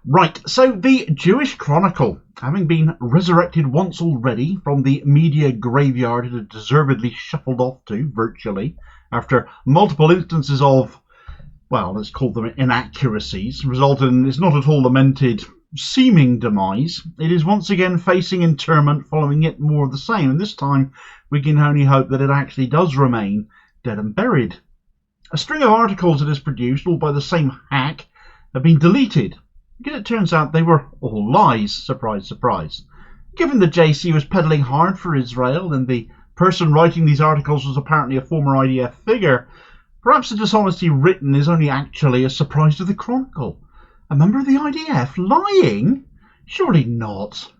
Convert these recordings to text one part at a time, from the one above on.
Right, so the Jewish Chronicle, having been resurrected once already from the media graveyard it had deservedly shuffled off to, virtually, after multiple instances of, well, let's call them inaccuracies, resulted in its not at all lamented seeming demise, it is once again facing interment following yet more of the same, and this time we can only hope that it actually does remain dead and buried. A string of articles it has produced, all by the same hack, have been deleted, because it turns out they were all lies. Surprise, surprise. Given the JC was peddling hard for Israel and the person writing these articles was apparently a former IDF figure, perhaps the dishonesty written is only actually a surprise to the Chronicle. A member of the IDF lying? Surely not.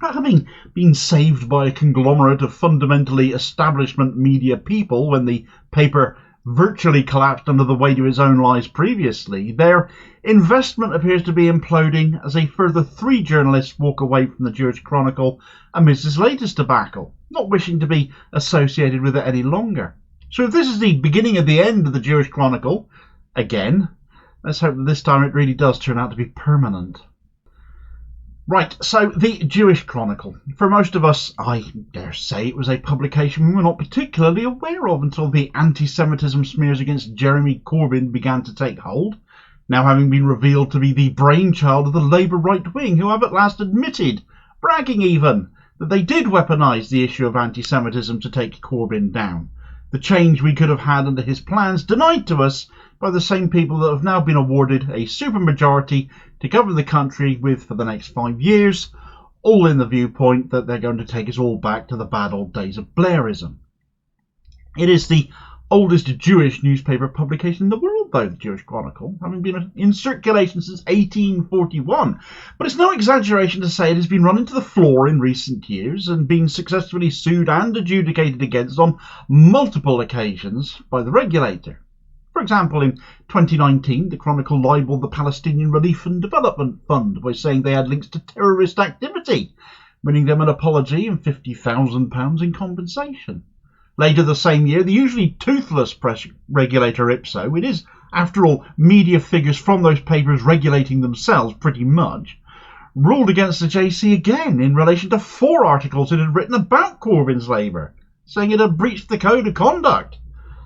Having been saved by a conglomerate of fundamentally establishment media people when the paper virtually collapsed under the weight of its own lies previously, their investment appears to be imploding as a further 3 journalists walk away from the Jewish Chronicle amidst this latest debacle, not wishing to be associated with it any longer. So if this is the beginning of the end of the Jewish Chronicle, again, let's hope that this time it really does turn out to be permanent. Right, so the Jewish Chronicle. For most of us, I dare say it was a publication we were not particularly aware of until the anti-Semitism smears against Jeremy Corbyn began to take hold, now having been revealed to be the brainchild of the Labour right wing, who have at last admitted, bragging even, that they did weaponise the issue of anti-Semitism to take Corbyn down. The change we could have had under his plans denied to us by the same people that have now been awarded a supermajority to govern the country with for the next 5 years, all in the viewpoint that they're going to take us all back to the bad old days of Blairism. It is the oldest Jewish newspaper publication in the world, though, the Jewish Chronicle, having been in circulation since 1841. But it's no exaggeration to say it has been run into the floor in recent years and been successfully sued and adjudicated against on multiple occasions by the regulator. For example, in 2019, the Chronicle libelled the Palestinian Relief and Development Fund by saying they had links to terrorist activity, winning them an apology and £50,000 in compensation. Later the same year, the usually toothless press regulator Ipso, it is, after all, media figures from those papers regulating themselves pretty much, ruled against the JC again in relation to 4 articles it had written about Corbyn's Labour, saying it had breached the code of conduct.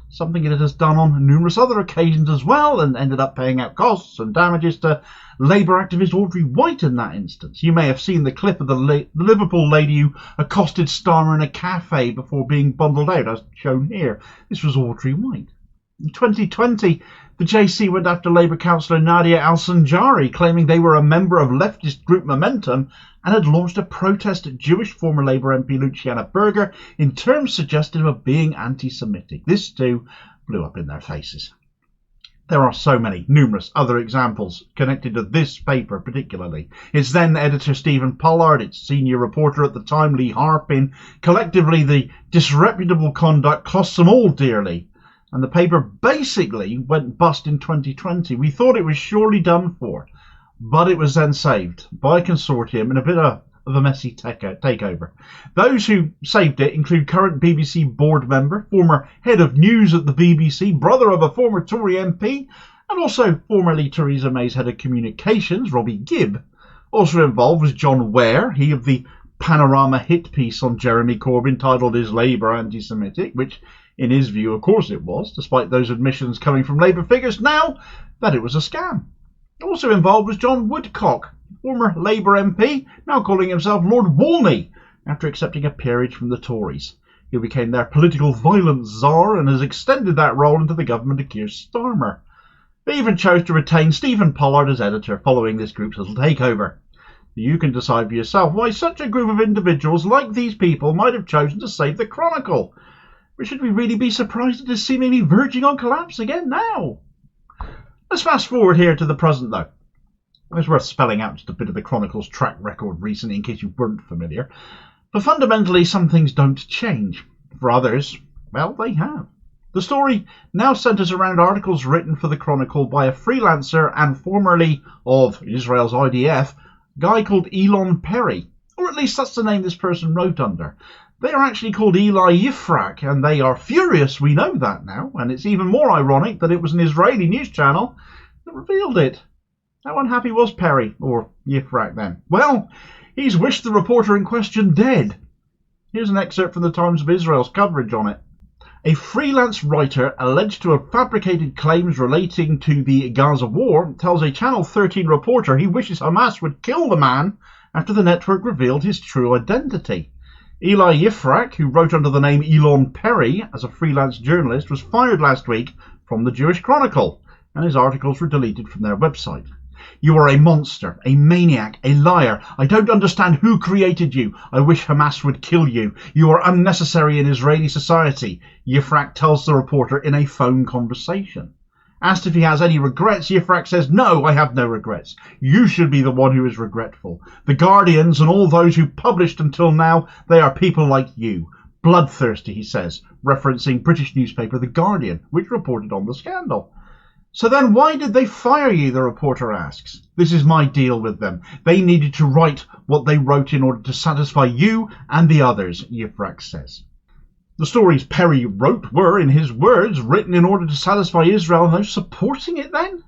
Something it has done on numerous other occasions as well, and ended up paying out costs and damages to Labour activist Audrey White in that instance. You may have seen the clip of the Liverpool lady who accosted Starmer in a cafe before being bundled out, as shown here. This was Audrey White. In 2020, the JC went after Labour councillor Nadia Al-Sanjari, claiming they were a member of leftist group Momentum and had launched a protest at Jewish former Labour MP Luciana Berger in terms suggestive of being anti-Semitic. This too blew up in their faces. There are so many, numerous other examples connected to this paper particularly. Its then editor Stephen Pollard, its senior reporter at the time Lee Harpin. Collectively, the disreputable conduct cost them all dearly, and the paper basically went bust in 2020. We thought it was surely done for, but it was then saved by a consortium in a bit of a messy takeover. Those who saved it include current BBC board member, former head of news at the BBC, brother of a former Tory MP, and also formerly Theresa May's head of communications, Robbie Gibb. Also involved was John Ware, he of the Panorama hit piece on Jeremy Corbyn titled Is Labour Anti-Semitic, which in his view, of course it was, despite those admissions coming from Labour figures now that it was a scam. Also involved was John Woodcock, former Labour MP, now calling himself Lord Wolney, after accepting a peerage from the Tories. He became their political violence czar and has extended that role into the government of Keir Starmer. They even chose to retain Stephen Pollard as editor following this group's little takeover. You can decide for yourself why such a group of individuals like these people might have chosen to save the Chronicle. But should we really be surprised at it seemingly verging on collapse again now? Let's fast forward here to the present, though. It's worth spelling out just a bit of the Chronicle's track record recently in case you weren't familiar. But fundamentally, some things don't change. For others, well, they have. The story now centres around articles written for the Chronicle by a freelancer and formerly of Israel's IDF, a guy called Elon Perry. Or at least that's the name this person wrote under. They are actually called Eli Yifrak, and they are furious, we know that now, and it's even more ironic that it was an Israeli news channel that revealed it. How unhappy was Perry, or Yitzhak then? Well, he's wished the reporter in question dead. Here's an excerpt from the Times of Israel's coverage on it. A freelance writer alleged to have fabricated claims relating to the Gaza war tells a Channel 13 reporter he wishes Hamas would kill the man after the network revealed his true identity. Eli Yitzhak, who wrote under the name Elon Perry as a freelance journalist, was fired last week from the Jewish Chronicle, and his articles were deleted from their website. You are a monster, a maniac, a liar. I don't understand who created you. I wish Hamas would kill you. You are unnecessary in Israeli society, Yitzhak tells the reporter in a phone conversation. Asked if he has any regrets, Yitzhak says, "No, I have no regrets. You should be the one who is regretful. The Guardians and all those who published until now, they are people like you. Bloodthirsty," he says, referencing British newspaper The Guardian, which reported on the scandal. So then why did they fire you, the reporter asks. This is my deal with them. They needed to write what they wrote in order to satisfy you and the others, Yitzhak says. The stories Perry wrote were, in his words, written in order to satisfy Israel and those supporting it then?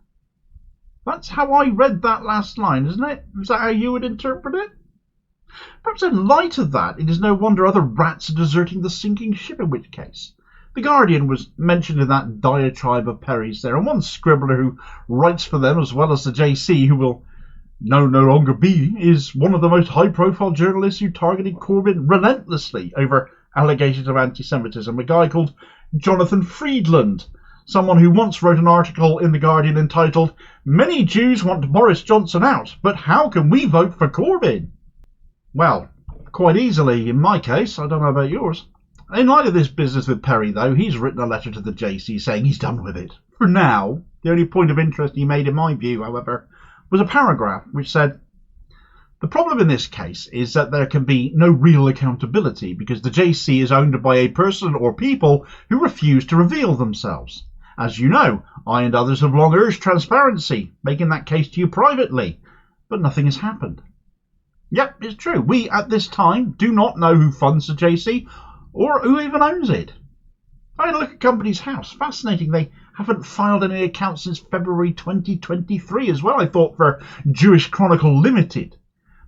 That's how I read that last line, isn't it? Is that how you would interpret it? Perhaps in light of that, it is no wonder other rats are deserting the sinking ship, in which case. The Guardian was mentioned in that diatribe of Perry's there, and one scribbler who writes for them as well as the JC, who will no longer be, is one of the most high-profile journalists who targeted Corbyn relentlessly over allegations of anti-Semitism, a guy called Jonathan Friedland, someone who once wrote an article in The Guardian entitled, "Many Jews want Boris Johnson out, but how can we vote for Corbyn?" Well, quite easily in my case. I don't know about yours. In light of this business with Perry, though, he's written a letter to the JC saying he's done with it. For now, the only point of interest he made, in my view, however, was a paragraph which said, "The problem in this case is that there can be no real accountability because the JC is owned by a person or people who refuse to reveal themselves. As you know, I and others have long urged transparency, making that case to you privately, but nothing has happened." Yep, it's true. We, at this time, do not know who funds the JC or who even owns it. I had a look at Company's House. Fascinating, they haven't filed any accounts since February 2023 as well, I thought, for Jewish Chronicle Limited.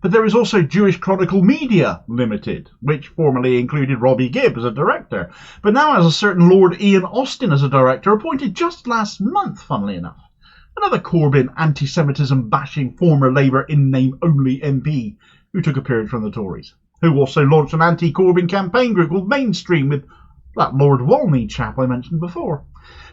But there is also Jewish Chronicle Media Limited, which formerly included Robbie Gibb as a director, but now has a certain Lord Ian Austin as a director, appointed just last month, funnily enough. Another Corbyn anti-Semitism bashing former Labour in-name-only MP who took a period from the Tories, who also launched an anti-Corbyn campaign group called Mainstream with that Lord Walney chap I mentioned before.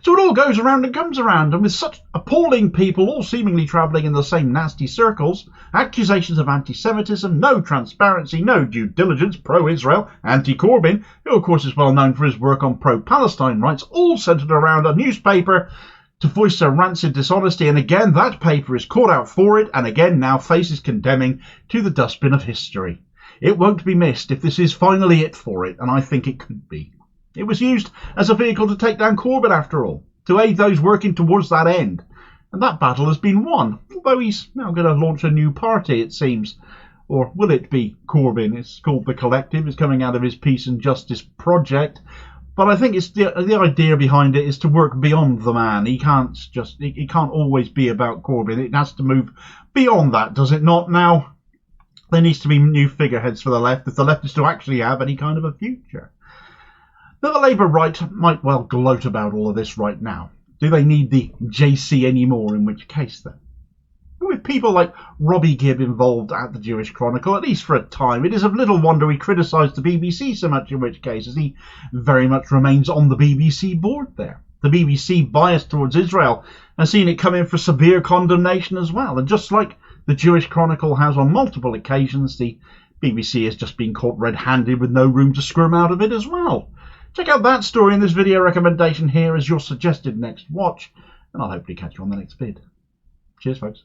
So it all goes around and comes around, and with such appalling people all seemingly travelling in the same nasty circles, accusations of anti-Semitism, no transparency, no due diligence, pro-Israel, anti-Corbyn, who of course is well known for his work on pro-Palestine rights, all centred around a newspaper to voice their rancid dishonesty, and again that paper is caught out for it, and again now faces condemning to the dustbin of history. It won't be missed if this is finally it for it, and I think it could be. It was used as a vehicle to take down Corbyn, after all, to aid those working towards that end. And that battle has been won, although he's now going to launch a new party, it seems. Or will it be Corbyn? It's called The Collective. It's coming out of his Peace and Justice project. But I think it's the idea behind it is to work beyond the man. He can't always be about Corbyn. It has to move beyond that, does it not? Now, there needs to be new figureheads for the left if the left is to actually have any kind of a future. Now, the Labour right might well gloat about all of this right now. Do they need the JC anymore, in which case then? With people like Robbie Gibb involved at the Jewish Chronicle, at least for a time, it is of little wonder he criticised the BBC so much, in which case, as he very much remains on the BBC board there. The BBC biased towards Israel and seen it come in for severe condemnation as well. And just like the Jewish Chronicle has on multiple occasions, the BBC has just been caught red-handed with no room to squirm out of it as well. Check out that story in this video recommendation here as your suggested next watch, and I'll hopefully catch you on the next vid. Cheers, folks.